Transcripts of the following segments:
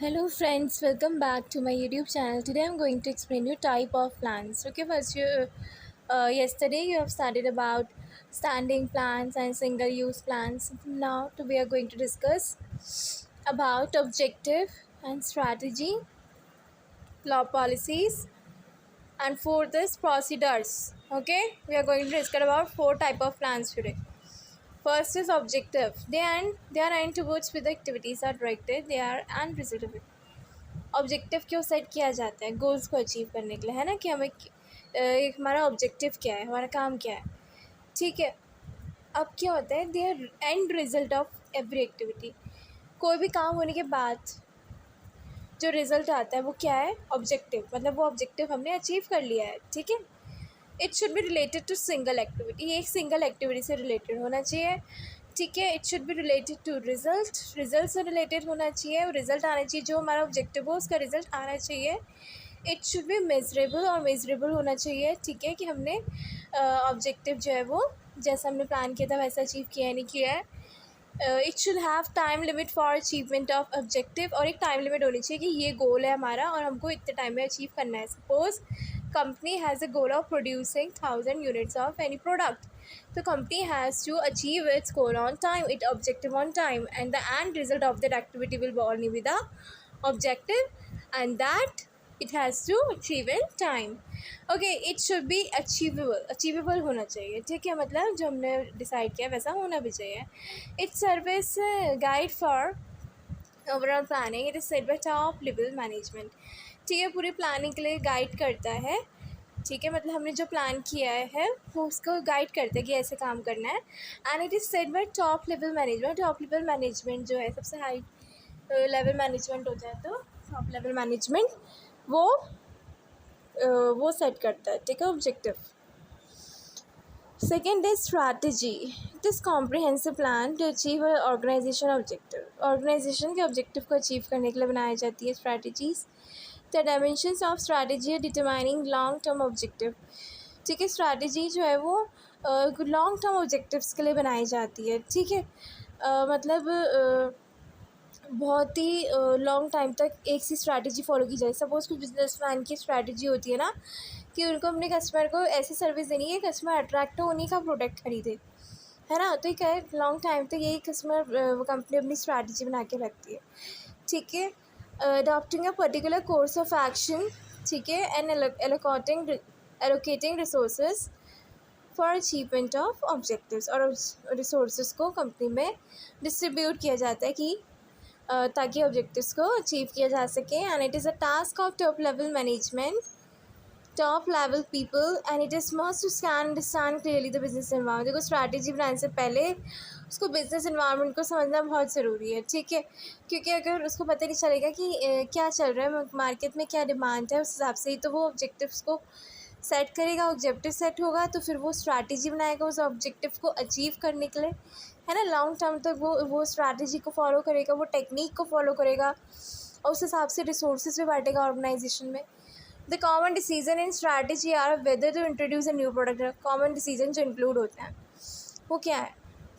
Hello friends, welcome back to my YouTube channel. Today I'm going to explain you type of plants. Okay, first yesterday you have studied about standing plants and single use plants. Now we are going to discuss about objective and strategy, law policies, and for this procedures. Okay, we are going to discuss about four type of plants today. First is objective. They are aimed towards with the activities are directed. They are and result of it. Objective क्यों set किया जाता है? Goals को achieve करने के लिए, है ना, कि हमें हमारा ऑब्जेक्टिव क्या है, हमारा काम क्या है, ठीक है। अब क्या होता है, they are end result of every activity. कोई भी काम होने के बाद जो रिजल्ट आता है वो क्या है? ऑब्जेक्टिव। मतलब वो ऑब्जेक्टिव हमने अचीव कर लिया है, ठीक है। It should be related to single activity. ये एक सिंगल एक्टिविटी से रिलेटेड होना चाहिए, ठीक है। It should be related to result से रिलेटेड होना चाहिए। रिजल्ट आना चाहिए, जो हमारा ऑब्जेक्टिव हो उसका रिजल्ट आना चाहिए। इट शुड बी मेजरेबल, और मेजरेबल होना चाहिए, ठीक है, कि हमने ऑब्जेक्टिव जो है वो जैसा हमने प्लान किया था वैसा अचीव किया है नहीं किया है। It should have time limit for achievement of objective, और एक टाइम लिमिट होनी चाहिए कि ये गोल है हमारा और हमको इतने टाइम में अचीव करना है। Suppose company has a goal of producing 1000 units of any product, the company has to achieve its goal on time, its objective on time, and the end result of that activity will be only with the objective, and that it has to achieve in time. Okay, it should be achievable होना चाहिए, ठीक है। मतलब जो हमने decide किया वैसा होना भी चाहिए। It service guide for overall planning. It is set by top level management, ठीक है। पूरी प्लानिंग के लिए गाइड करता है, ठीक है। मतलब हमने जो प्लान किया है वो उसको गाइड करते हैं कि ऐसे काम करना है। And it is set by top level management. Top level management जो है सबसे हाई लेवल मैनेजमेंट होता है, तो टॉप लेवल मैनेजमेंट वो सेट करता है, ठीक है, objective. Second is strategy. It is comprehensive plan to achieve organization objective. Organization के ऑब्जेक्टिव को अचीव करने के लिए बनाई जाती है strategies. The dimensions of strategy determining long term objective, ठीक है। स्ट्रैटेजी जो है वो लॉन्ग टर्म ऑब्जेक्टिव्स के लिए बनाई जाती है, ठीक है। मतलब बहुत ही लॉन्ग टाइम तक एक सी स्ट्रैटेजी फॉलो की जाए। सपोज़ कुछ बिजनेसमैन की स्ट्रैटेजी होती है ना कि उनको अपने कस्टमर को ऐसी सर्विस देनी है कस्टमर अट्रैक्ट हो, उन्हीं का प्रोडक्ट खरीदे, है ना। तो क्या है, लॉन्ग टाइम तक यही कस्टमर वो कंपनी अपनी स्ट्रैटेजी बना के रखती है, ठीक है। Adopting a particular course of action, ठीक है, and allocating resources for achievement of objectives. और रिसोर्सेज को कंपनी में डिस्ट्रीब्यूट किया जाता है कि ताकि ऑब्जेक्टिव्स को अचीव किया जा सके। And it is a task of top level management, top level people, and it is must to scan understand clearly the business environment. देखो, स्ट्रैटेजी बनाने से पहले उसको बिजनेस एनवायरनमेंट को समझना बहुत ज़रूरी है, ठीक है। क्योंकि अगर उसको पता नहीं चलेगा कि क्या चल रहा है मार्केट में, क्या डिमांड है, उस हिसाब से ही तो वो ऑब्जेक्टिव्स को सेट करेगा। ऑब्जेक्टिव सेट होगा तो फिर वो स्ट्रैटेजी बनाएगा उस ऑब्जेक्टिव को अचीव करने के लिए, है ना। लॉन्ग टर्म तक वो स्ट्रैटेजी को फॉलो करेगा, वो टेक्निक को फॉलो करेगा, और उस हिसाब से रिसोर्सेज भी बांटेगा ऑर्गेनाइजेशन में। The common decision in strategy are whether to introduce a new product. Common decision जो इंक्लूड होते हैं वो क्या है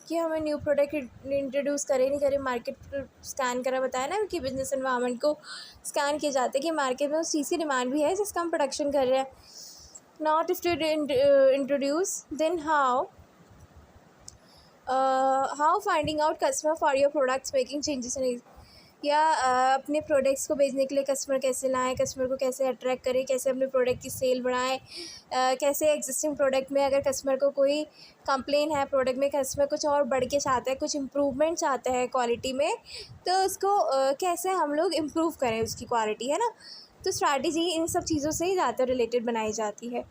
कि हमें न्यू प्रोडक्ट इंट्रोड्यूस करें नहीं करें। मार्केट स्कैन करा, बताया ना कि बिजनेस एनवायरनमेंट को स्कैन किया जाता है कि मार्केट में उस चीज़ की डिमांड भी है जिसका हम प्रोडक्शन कर रहे हैं। Not if to introduce then how finding out customer for your products, making changes in, या अपने प्रोडक्ट्स को बेचने के लिए कस्टमर कैसे लाएं, कस्टमर को कैसे अट्रैक्ट करें, कैसे अपने प्रोडक्ट की सेल बढ़ाएं, कैसे एग्जिस्टिंग प्रोडक्ट में अगर कस्टमर को कोई कंप्लेन है प्रोडक्ट में, कस्टमर कुछ और बढ़ के चाहता है, कुछ इम्प्रूवमेंट चाहता है क्वालिटी में, तो उसको कैसे हम लोग इम्प्रूव करें उसकी क्वालिटी, है ना। तो स्ट्रैटेजी इन सब चीज़ों से ही ज़्यादा रिलेटेड बनाई जाती है।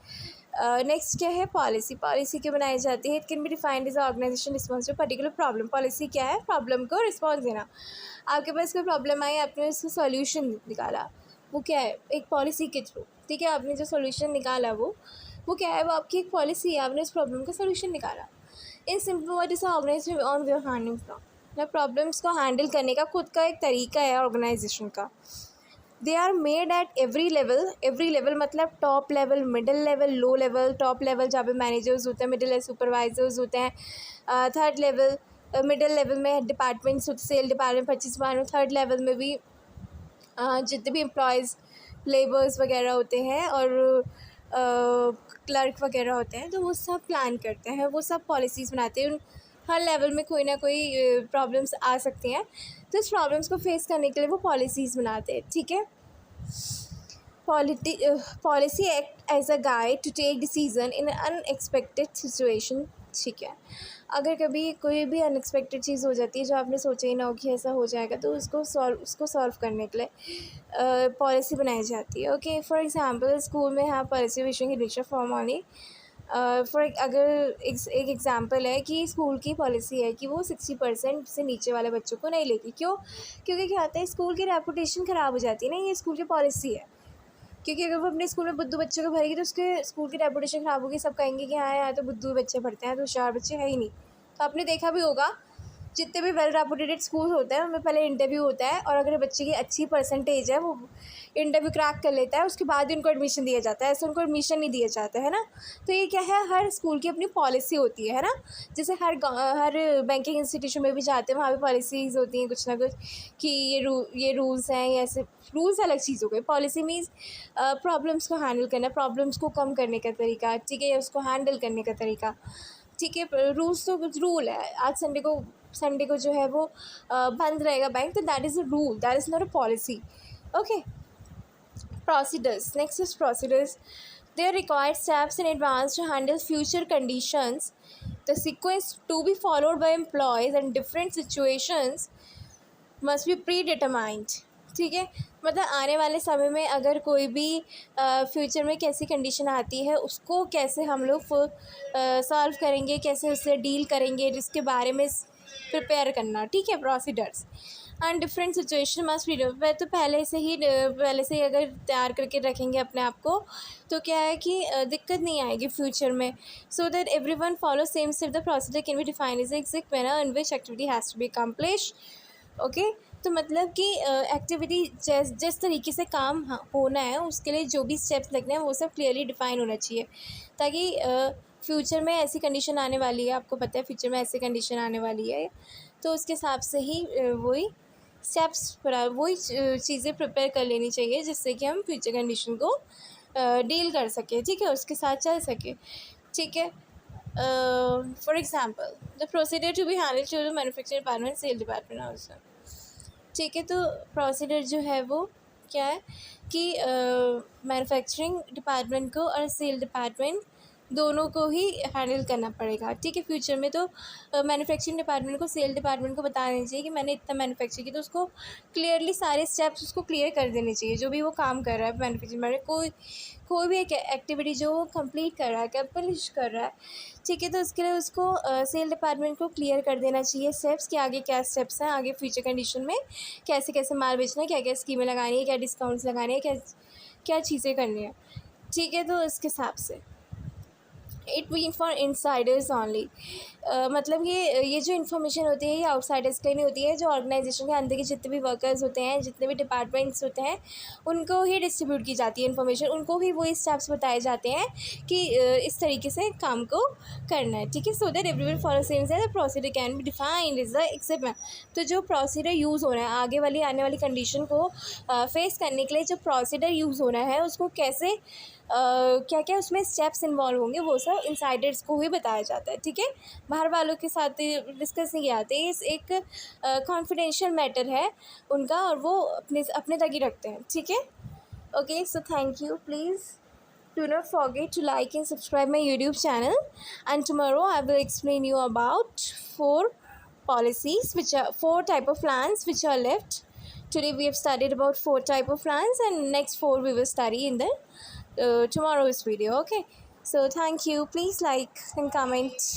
नेक्स्ट क्या है, पॉलिसी। पॉलिसी क्यों बनाई जाती है? It can be defined as organization response to particular problem. Policy क्या है? प्रॉब्लम को रिस्पॉन्स देना। आपके पास कोई प्रॉब्लम आई, आपने उसका सॉल्यूशन निकाला, वो क्या है? एक पॉलिसी के थ्रू, ठीक है। आपने जो सॉल्यूशन निकाला वो क्या है? वो आपकी एक पॉलिसी है, आपने उस प्रॉब्लम का सॉल्यूशन निकाला। In simple word is organisation on way of handling problems को हैंडल करने का खुद का एक तरीका है ऑर्गेनाइजेशन का। They are made at every level मतलब top level, middle level, low level. Top level जहाँ पे मैनेजर्स होते हैं, मिडिल लेवल सुपरवाइजर्स होते हैं, थर्ड लेवल मिडिल लेवल में डिपार्टमेंट्स होते हैं, sale department, purchase department. Third level में भी जितने भी एम्प्लॉयज़ लेबर्स वगैरह होते हैं और क्लर्क वगैरह होते हैं, तो वो सब प्लान करते हैं, वो सब पॉलिसीज़ बनाते हैं। हर लेवल में कोई ना कोई प्रॉब्लम्स आ सकती हैं, तो इस प्रॉब्लम्स को फेस करने के लिए वो पॉलिसीज़ बनाते हैं। ठीक है, policy act as a guide to take decision in unexpected situation. ठीक है, अगर कभी कोई भी अनएक्सपेक्टेड चीज़ हो जाती है जो आपने सोचा ही ना हो कि ऐसा हो जाएगा, तो उसको सॉल्व करने के लिए पॉलिसी बनाई जाती है। ओके, फॉर एग्जांपल स्कूल में हाँ पॉलिसी इशूइंग इन रिचर फॉर्म ओनली। अगर एक एग्जांपल है कि स्कूल की पॉलिसी है कि वो 60% से नीचे वाले बच्चों को नहीं लेती। क्यों? क्योंकि क्या होता है, स्कूल की रेपुटेशन ख़राब हो जाती है ना, ये स्कूल की पॉलिसी है। क्योंकि अगर वो अपने स्कूल में बुद्धू बच्चों को भरेगी तो उसके स्कूल की रेपुटेशन ख़राब होगी, सब कहेंगे कि हाँ यहाँ तो बुद्धू बच्चे पढ़ते हैं, तो होशियार बच्चे है ही नहीं। तो आपने देखा भी होगा, जितने भी वेल रेपुटेड स्कूल होते हैं उनमें पहले इंटरव्यू होता है, और अगर बच्चे की अच्छी परसेंटेज है, वो इंटरव्यू क्रैक कर लेता है, उसके बाद ही उनको एडमिशन दिया जाता है, ऐसे उनको एडमिशन नहीं दिया जाता है ना। तो ये क्या है, हर स्कूल की अपनी पॉलिसी होती है ना। जैसे हर बैंकिंग इंस्टीट्यूशन में भी जाते हैं, वहाँ भी पॉलिसीज़ होती हैं कुछ ना कुछ, कि ये रूल्स हैं, या ऐसे रूल्स अलग चीज़ हो गई। पॉलिसी मीन्स प्रॉब्लम्स को हैंडल करना, प्रॉब्लम्स को कम करने का तरीका, ठीक है, या उसको हैंडल करने का तरीका। ठीक है, रूल्स तो कुछ रूल है, आज संडे को जो है वो बंद रहेगा बैंक, तो that is a rule, that is not a policy. Okay, procedures. Next is procedures. They are required steps in advance to handle future conditions. The sequence to be followed by employees and different situations must be predetermined. ठीक है, मतलब आने वाले समय में अगर कोई भी फ्यूचर में कैसी कंडीशन आती है, उसको कैसे हम लोग सॉल्व करेंगे, कैसे उससे डील करेंगे, जिसके बारे में प्रिपेयर करना। ठीक है, procedures and different situation must be. वह तो पहले से ही अगर तैयार करके रखेंगे अपने आप को, तो क्या है कि दिक्कत नहीं आएगी फ्यूचर में। So that every one follow same step, the procedure can be defined as exact manner in which activity has to be accomplish. Okay, तो मतलब कि एक्टिविटी जिस तरीके से काम होना है, उसके लिए जो भी स्टेप्स लगने हैं वो सब क्लियरली डिफाइन होना चाहिए, ताकि फ्यूचर में ऐसी कंडीशन आने वाली है, आपको पता है फ्यूचर में ऐसी कंडीशन आने वाली है, तो उसके हिसाब से ही वही स्टेप्स वही चीज़ें प्रिपेयर कर लेनी चाहिए, जिससे कि हम फ्यूचर कंडीशन को डील कर सकें। ठीक है, उसके साथ चल सके। ठीक है, for example the procedure to be handle to the manufacturing department, sale department also. ठीक है, तो प्रोसीजर जो है वो क्या है कि मैन्युफैक्चरिंग डिपार्टमेंट को और सेल डिपार्टमेंट दोनों को ही हैंडल करना पड़ेगा। ठीक है, फ्यूचर में तो मैन्युफैक्चरिंग डिपार्टमेंट को सेल डिपार्टमेंट को बता देना चाहिए कि मैंने इतना मैन्युफैक्चर किया, तो उसको क्लियरली सारे स्टेप्स उसको क्लियर कर देने चाहिए, जो भी वो काम कर रहा है मैन्युफैक्चरिंग में, कोई भी एक एक्टिविटी जो वो कंप्लीट कर रहा है, कंप्लीट कर रहा है। ठीक है, तो उसके लिए उसको सेल डिपार्टमेंट को क्लियर कर देना चाहिए स्टेप्स, कि आगे क्या स्टेप्स हैं, आगे फ्यूचर कंडीशन में कैसे कैसे माल बेचना है, क्या क्या स्कीमें लगानी है, क्या डिस्काउंट्स लगाने हैं, क्या चीज़ें करनी है। ठीक है, तो इसके हिसाब से it mean for Insiders only. मतलब ये जो इन्फॉर्मेशन होती है ये आउटसाइडर्स के लिए नहीं होती है, जो ऑर्गेनाइजेशन के अंदर के जितने भी वर्कर्स होते हैं, जितने भी डिपार्टमेंट्स होते हैं, उनको ही डिस्ट्रीब्यूट की जाती है इन्फॉर्मेशन, उनको ही वो स्टेप्स बताए जाते हैं कि इस तरीके से काम को करना है। ठीक है, so that everyone follow same the procedure can be defined is the except ma'am. तो जो प्रोसीजर यूज़ हो रहा है आगे वाली आने वाली कंडीशन को फेस करने के लिए, जो प्रोसीजर यूज़ हो रहा है उसको कैसे क्या क्या उसमें स्टेप्स इन्वॉल्व होंगे, वो सब इनसाइडर्स को ही बताया जाता है। ठीक है, बाहर वालों के साथ डिस्कस नहीं किया जाते, इस एक कॉन्फिडेंशियल मैटर है उनका, और वो अपने तक ही रखते हैं। ठीक है, okay, so thank you, please do not forget to like and subscribe my YouTube channel, and tomorrow I will explain you about 4 policies, which are 4 type of plans which are left. Today we have studied about 4 type of plans, and next 4 we will study in the tomorrow's video. Okay, so thank you, please like and comment.